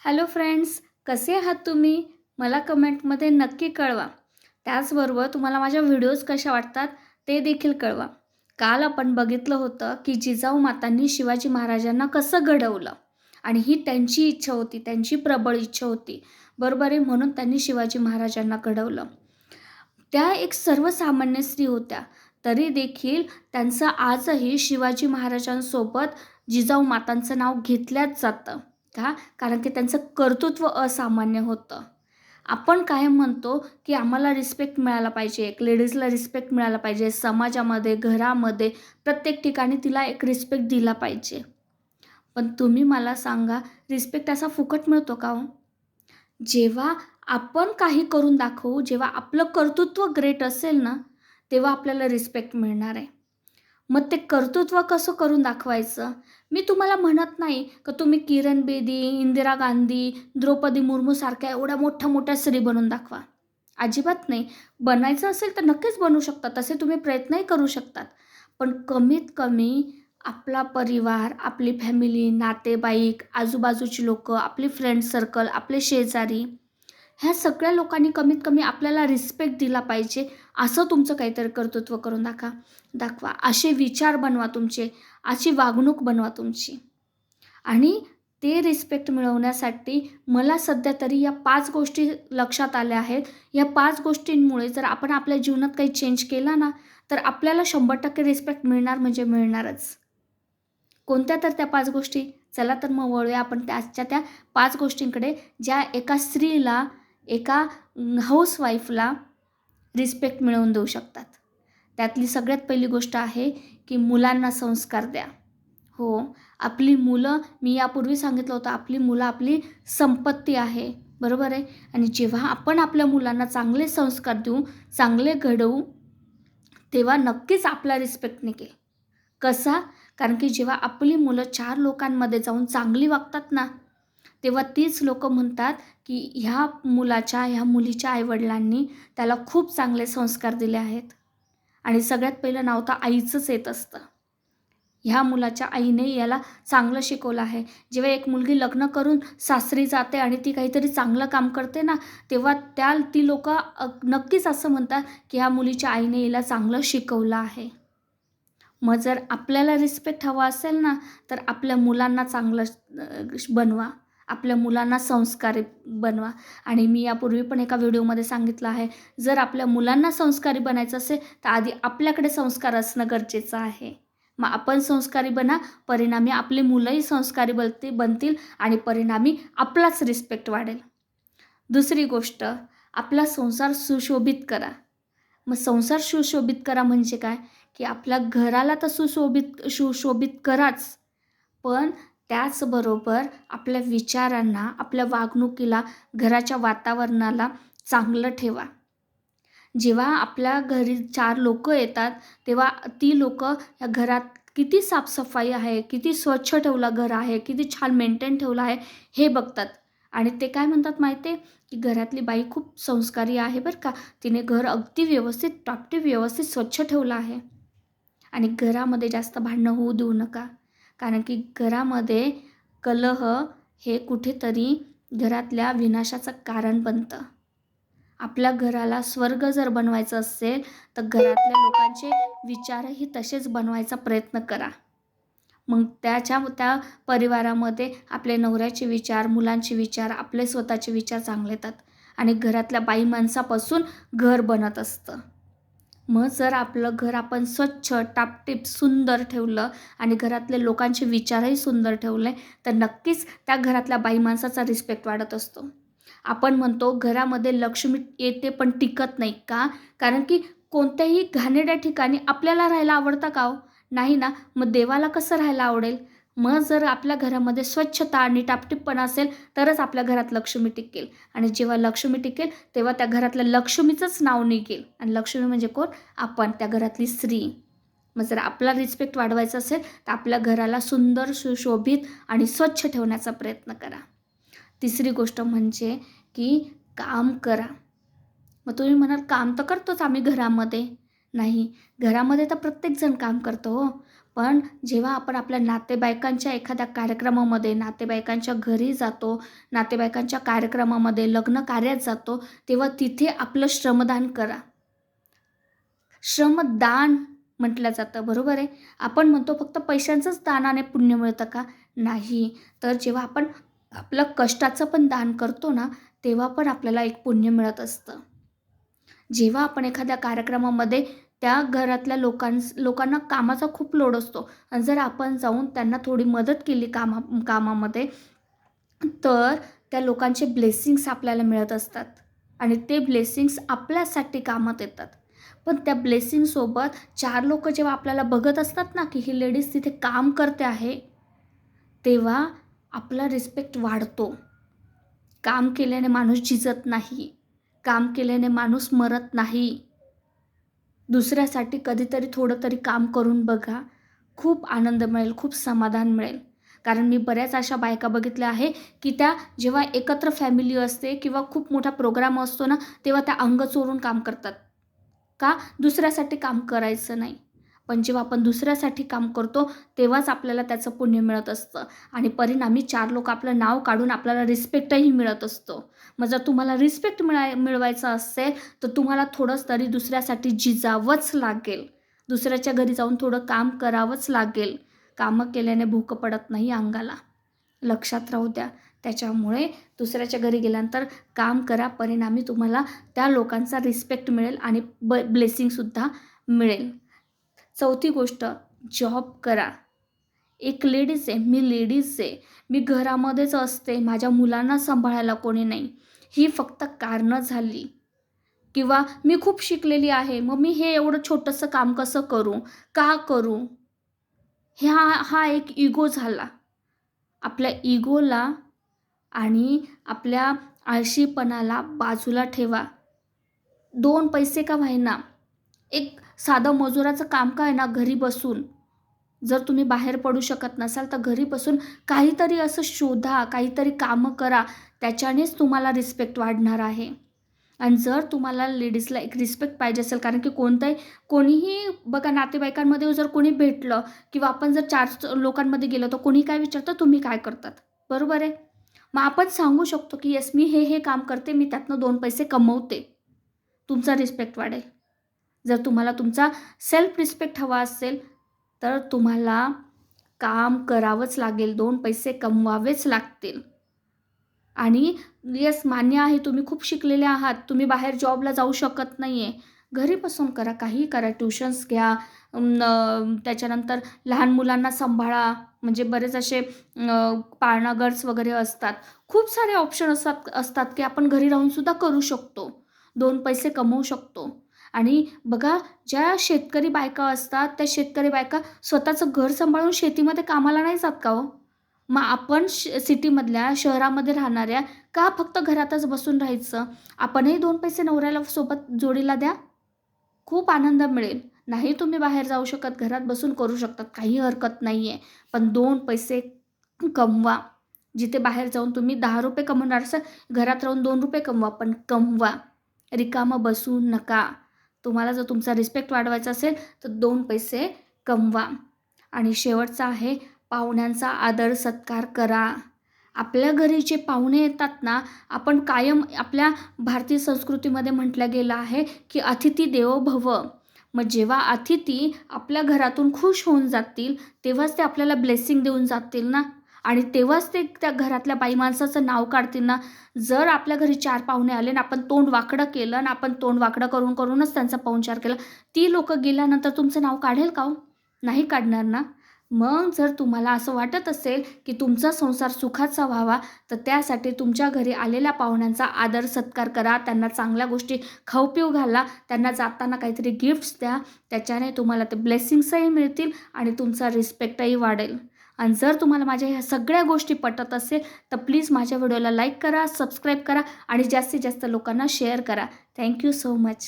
Hello friends, कसे आहात तुम्ही? मला कमेंटमध्ये नक्की कळवा. त्याचबरोबर तुम्हाला माझ्या व्हिडिओज कशा वाटतात ते देखील कळवा. काल आपण बघितलं होतं की जिजाऊ मातांनी शिवाजी महाराजांना कसं घडवलं आणि ही त्यांची इच्छा होती, त्यांची प्रबळ इच्छा होती. बरोबर आहे, म्हणून त्यांनी शिवाजी महाराजांना घडवलं. त्या एक सर्वसामान्य स्त्री होत्या. तरी देखील त्यांचं आजही शिवाजी महाराजांसोबत जिजाऊ मातांचं नाव घेतल्याच जातं. का? कारण की त्यांचं कर्तृत्व असामान्य होतं. आपण कायम म्हणतो, की आम्हाला रिस्पेक्ट मिळाला पाहिजे, एक लेडीजला रिस्पेक्ट मिळाला पाहिजे, समाजामध्ये, घरामध्ये, प्रत्येक ठिकाणी तिला एक रिस्पेक्ट दिला पाहिजे. पण तुम्ही मला सांगा, रिस्पेक्ट असा फुकट मिळतो का हो? जेव्हा आपण काही करून दाखवू, जेव्हा आपलं कर्तृत्व ग्रेट असेल ना, तेव्हा आपल्याला रिस्पेक्ट मिळणार आहे. मग ते कर्तृत्व कसं करून दाखवायचं? मी तुम्हाला म्हणत नाही का तुम्ही किरण बेदी, इंदिरा गांधी, द्रौपदी मुर्मूसारख्या एवढ्या मोठ्या-मोठ्या स्त्री बनून दाखवा. अजिबात नाही. बनायचं असेल तर नक्कीच बनू शकता. तसे तुम्ही प्रयत्नही करू शकतात. पण कमीत कमी आपला परिवार, आपली फॅमिली, नातेवाईक, आजूबाजूची लोकं, आपली फ्रेंड सर्कल, आपले शेजारी ह्या सगळ्या लोकांनी कमीत कमी आपल्याला रिस्पेक्ट दिला पाहिजे, असं तुमचं काहीतरी कर्तृत्व करून दाखवा. असे विचार बनवा तुमचे, अशी वागणूक बनवा तुमची. आणि ते रिस्पेक्ट मिळवण्यासाठी मला सध्या तरी या 5 गोष्टी लक्षात आल्या आहेत. या 5 गोष्टींमुळे जर आपण आपल्या जीवनात काही चेंज केला ना, तर आपल्याला 100% रिस्पेक्ट मिळणार म्हणजे मिळणारच. कोणत्या तर त्या 5 गोष्टी? चला तर मग वळूया आपण त्या 5 गोष्टींकडे, ज्या एका स्त्रीला, एका हाऊसवाईफला रिस्पेक्ट मिळवून देऊ शकतात. त्यातली सगळ्यात पहिली गोष्ट आहे, की मुलांना संस्कार द्या. हो, आपली मुलं, मी यापूर्वी सांगितलं होतं, आपली मुलं आपली संपत्ती आहे. बरोबर आहे? आणि जेव्हा आपण आपल्या मुलांना चांगले संस्कार देऊ, चांगले घडवू, तेव्हा नक्कीच आपला रिस्पेक्ट निघेल. कसा? कारण की जेव्हा आपली मुलं 4 लोकांमध्ये जाऊन चांगली वागतात ना, तेव्हा तीच लोकं म्हणतात, की ह्या मुलीच्या आई-वडिलांनी त्याला खूप चांगले संस्कार दिले आहेत. आणि सगळ्यात पहिलं नाव तर आईचंच येत असतं. ह्या मुलाच्या आईने याला चांगलं शिकवलं आहे. जेव्हा एक मुलगी लग्न करून सासरी जाते आणि ती काहीतरी चांगलं काम करते ना, तेव्हा ती लोकं नक्कीच असं म्हणतात, की ह्या मुलीच्या आईने हिला चांगलं शिकवलं आहे. मग जर आपल्याला रिस्पेक्ट हवा असेल ना, तर आपल्या मुलांना चांगलं बनवा. आपल्या मुलांना संस्कारी बनवा. आणि मी यापूर्वी पण एका व्हिडिओमध्ये सांगितलं आहे, जर आपल्या मुलांना संस्कारी बनायचं असेल, तर आधी आपल्याकडे संस्कार असणं गरजेचं आहे. मग आपण संस्कारी बना, परिणामी आपली मुलंही संस्कारी बनतील आणि परिणामी आपलाच रिस्पेक्ट वाढेल. दुसरी गोष्ट, आपला संसार सुशोभित करा. मग संसार सुशोभित करा म्हणजे काय? की आपल्या घराला तर सुशोभित कराच, पण त्याचबरोबर आपल्या विचारांना, आपल्या वागणुकीला, घराच्या वातावरणाला चांगलं ठेवा. जेव्हा आपल्या घरी 4 लोकं येतात, तेव्हा ती लोकं या घरात किती साफसफाई आहे, किती स्वच्छ ठेवलं घर आहे, किती छान मेंटेन ठेवलं आहे, हे बघतात. आणि ते काय म्हणतात माहिती आहे, की घरातली बाई खूप संस्कारी आहे बरं का. तिने घर अगदी व्यवस्थित, टापटीप व्यवस्थित स्वच्छ ठेवलं आहे. आणि घरामध्ये जास्त भांडणं होऊ देऊ नका. कारण की घरामध्ये कलह हे कुठेतरी घरातल्या विनाशाचं कारण बनतं. आपल्या घराला स्वर्ग जर बनवायचं असेल, तर घरातल्या लोकांचे विचारही तसेच बनवायचा प्रयत्न करा. मग त्या परिवारामध्ये आपल्या नवऱ्याचे विचार, मुलांचे विचार, आपले स्वतःचे विचार चांगले येतात आणि घरातल्या बाई माणसापासून घर बनत असतं. मग जर आपलं घर आपण स्वच्छ, टापटीप, सुंदर ठेवलं आणि घरातले लोकांचे विचारही सुंदर ठेवले, तर नक्कीच त्या घरातल्या बाई माणसाचा रिस्पेक्ट वाढत असतो. आपण म्हणतो घरामध्ये लक्ष्मी येते पण टिकत नाही. का? कारण की कोणत्याही घाणेरड्या ठिकाणी आपल्याला राहायला आवडतं का हो? नाही ना. मग देवाला कसं राहायला आवडेल? मग जर आपल्या घरामध्ये स्वच्छता आणि टापटीपपणा असेल, तरच आपल्या घरात लक्ष्मी टिकेल. आणि जेव्हा लक्ष्मी टिकेल, तेव्हा त्या घरातल्या लक्ष्मीचंच नाव निघेल. आणि लक्ष्मी म्हणजे कोण? आपण, त्या घरातली स्त्री. मग जर आपला रिस्पेक्ट वाढवायचा असेल, तर आपल्या घराला सुंदर, सुशोभित आणि स्वच्छ ठेवण्याचा प्रयत्न करा. तिसरी गोष्ट म्हणजे की काम करा. मग तुम्ही म्हणाल, काम तर करतोच आम्ही घरामध्ये. नाही, घरामध्ये तर प्रत्येकजण काम करतो हो. पण जेव्हा आपण आपल्या नातेवाईकांच्या एखाद्या कार्यक्रमामध्ये नातेवाईकांच्या घरी जातो, नातेवाईकांच्या कार्यक्रमामध्ये, लग्न कार्यात जातो, तेव्हा तिथे आपलं श्रमदान करा. श्रमदान म्हटलं जातं, बरोबर आहे. आपण म्हणतो फक्त पैशांचंच दानाने पुण्य मिळतं का? नाही. तर जेव्हा आपण आपलं कष्टाचं पण दान करतो ना, तेव्हा पण आपल्याला एक पुण्य मिळत असतं. जेव्हा आपण एखाद्या कार्यक्रमामध्ये त्या घरातल्या लोकांना कामाचा खूप लोड असतो आणि जर आपण जाऊन त्यांना थोडी मदत केली कामामध्ये, तर त्या लोकांचे ब्लेसिंग्स आपल्याला मिळत असतात आणि ते ब्लेसिंग्स आपल्यासाठी कामात येतात. पण त्या ब्लेसिंगसोबत 4 लोकं जेव्हा आपल्याला बघत असतात ना, की ही लेडीज तिथे काम करते आहे, तेव्हा आपला रिस्पेक्ट वाढतो. काम केल्याने माणूस झिजत नाही. काम केल्याने माणूस मरत नाही. दुसऱ्यासाठी कधीतरी थोडं तरी काम करून बघा. खूप आनंद मिळेल, खूप समाधान मिळेल. कारण मी बऱ्याच अशा बायका बघितल्या आहे, की त्या जेव्हा एकत्र फॅमिली असते किंवा खूप मोठा प्रोग्राम असतो ना, तेव्हा त्या अंग चोरून काम करतात. का? दुसऱ्यासाठी काम करायचं नाही. पण जेव्हा आपण दुसऱ्यासाठी काम करतो, तेव्हाच आपल्याला त्याचं पुण्य मिळत असतं आणि परिणामी 4 लोक आपलं नाव काढून आपल्याला रिस्पेक्टही मिळत असतो. मग जर तुम्हाला रिस्पेक्ट मिळवायचा असेल, तर तुम्हाला थोडंच तरी दुसऱ्यासाठी झिजावंच लागेल. दुसऱ्याच्या घरी जाऊन थोडं काम करावंच लागेल. कामं केल्याने भूक पडत नाही अंगाला. लक्षात राहू द्या. त्याच्यामुळे दुसऱ्याच्या घरी गेल्यानंतर काम करा. परिणामी तुम्हाला त्या लोकांचा रिस्पेक्ट मिळेल आणि ब्लेसिंगसुद्धा मिळेल. चौथी गोष्ट, जॉब करा. एक लेडीज आहे, मी लेडीज आहे, मी घरामध्येच असते, माझ्या मुलांना सांभाळायला कोणी नाही, ही फक्त कारणं झाली. किंवा मी खूप शिकलेली आहे, मग मी हे एवढं छोटंसं काम कसं करू? का करू? हा एक इगो झाला. आपल्या इगोला आणि आपल्या आळशीपणाला बाजूला ठेवा. 2 पैसे का होईना, एक साधं मजुराचं काम का आहे ना, घरी बसून जर तुम्ही बाहेर पडू शकत नसाल, तर घरी बसून काहीतरी असं शोधा, काहीतरी कामं करा. त्याच्यानेच तुम्हाला रिस्पेक्ट वाढणार आहे. आणि जर तुम्हाला लेडीजला एक रिस्पेक्ट पाहिजे असेल, कारण की कोणीही बघा नातेवाईकांमध्ये जर कोणी भेटलं किंवा आपण जर 4 लोकांमध्ये गेलो, तर कोणी काय विचारतं, तुम्ही काय करतात? बरोबर आहे. मग आपण सांगू शकतो, की येस मी हे काम करते, मी त्यातनं 2 पैसे कमवते. तुमचा रिस्पेक्ट वाढेल. जर तुम्हाला तुमचा सेल्फ रिस्पेक्ट हवा असेल, तर तुम्हाला काम करावंच लागेल, 2 पैसे कमवावेच लागतील. आणि येस मान्य आहे, तुम्ही खूप शिकलेले आहात, तुम्ही बाहेर जॉबला जाऊ शकत नाही आहे. घरी बसून करा, काहीही करा. ट्युशन्स घ्या, त्याच्यानंतर लहान मुलांना सांभाळा. म्हणजे बरेच असे पाळणा गर्ल्स वगैरे असतात. खूप सारे ऑप्शन असतात की आपण घरी राहूनसुद्धा करू शकतो. 2 पैसे कमवू शकतो. आणि बघा, ज्या शेतकरी बायका असतात, त्या शेतकरी बायका स्वतःचं घर सांभाळून शेतीमध्ये कामाला नाही जात का हो? मग आपण सिटीमधल्या, शहरामध्ये राहणाऱ्या का फक्त घरातच बसून राहायचं? आपणही 2 पैसे नवऱ्याला सोबत जोडीला द्या. खूप आनंद मिळेल. नाही तुम्ही बाहेर जाऊ शकत, घरात बसून करू शकतात, काही हरकत नाही आहे. पण 2 पैसे कमवा. जिथे बाहेर जाऊन तुम्ही ₹10 कमवणार असाल, घरात राहून ₹2 कमवा, पण कमवा. रिकामं बसू नका. तुम्हाला जर तुमचा रिस्पेक्ट वाढवायचा असेल, तर 2 पैसे कमवा. आणि शेवटचा आहे, पाहुण्यांचा आदर सत्कार करा. आपल्या घरी जे पाहुणे येतात ना, आपण कायम आपल्या भारतीय संस्कृतीमध्ये म्हटलं गेलं आहे, की "अतिथी देवो भव." मग जेव्हा अतिथी आपल्या घरातून खुश होऊन जातील, तेव्हाच ते आपल्याला ब्लेसिंग देऊन जातील ना, आणि तेव्हाच ते त्या घरातल्या बाई माणसाचं नाव काढतील ना. जर आपल्या घरी 4 पाहुणे आले आणि आपण तोंड वाकडं केलं आणि आपण तोंड वाकडं करूनच त्यांचा पाहुणचार केला, ती लोकं गेल्यानंतर तुमचं नाव काढेल का हो? नाही काढणार ना. मग जर तुम्हाला असं वाटत असेल, की तुमचा संसार सुखाचा व्हावा, तर त्यासाठी तुमच्या घरी आलेल्या पाहुण्यांचा आदर सत्कार करा. त्यांना चांगल्या गोष्टी खाऊ-पिऊ घाला. त्यांना जाताना काहीतरी गिफ्ट्स द्या. त्याच्याने तुम्हाला ते ब्लेसिंग्सही मिळतील आणि तुमचा रिस्पेक्टही वाढेल. आणि जर तुम्हाला माझ्या ह्या सगळ्या गोष्टी पटत असेल, तर प्लीज माझ्या व्हिडिओला लाईक करा, सबस्क्राईब करा आणि जास्तीत जास्त लोकांना शेअर करा. Thank you so much.